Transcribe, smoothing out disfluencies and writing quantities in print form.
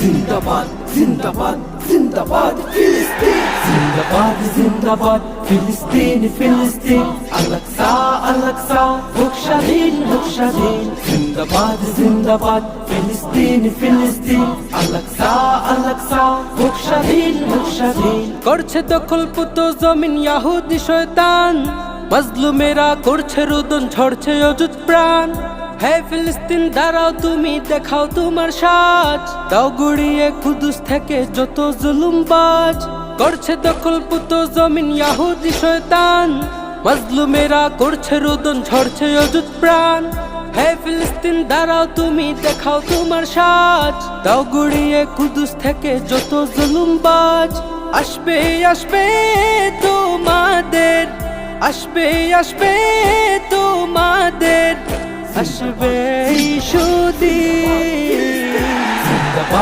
জিন্দাবাদ জিন্দাবাদ জিন্দাবাদ ফিলিস্তিন, জিন্দাবাদ জিন্দাবাদ ফিলিস্তিন ফিলিস্তিন, আল-আকসা আল-আকসা হোক স্বাধীন হোক স্বাধীন। জিন্দাবাদ জিন্দাবাদ ফিলিস্তিন ফিলিস্তিন, আল-আকসা আল-আকসা হোক স্বাধীন হোক স্বাধীন। করছে দখলপুত জমিন ইয়াহুদি শয়তান, মাজলুমেরা করছে রোদন, ঝরছে অযুত প্রাণ। হে ফিলিস্তিন দাঁড়াও তুমি, দেখাও তোমার সাজ, দাও গুড়িয়ে কুদুস থেকে যত জুলুমবাজ। করছে দখলপুত জমিন ইয়াহুদি শয়তান, মাজলুমেরা করছে রোদন, ঝরছে অযুত প্রাণ। হে ফিলিস্তিন দাঁড়াও তুমি, দেখাও তোমার সাজ, দাও গুড়িয়ে কুদুস থেকে যত জুলুমবাজ। আসবে আসবে তোমাদের, আসবে আসবে তোমাদের, আসবে সুদিন।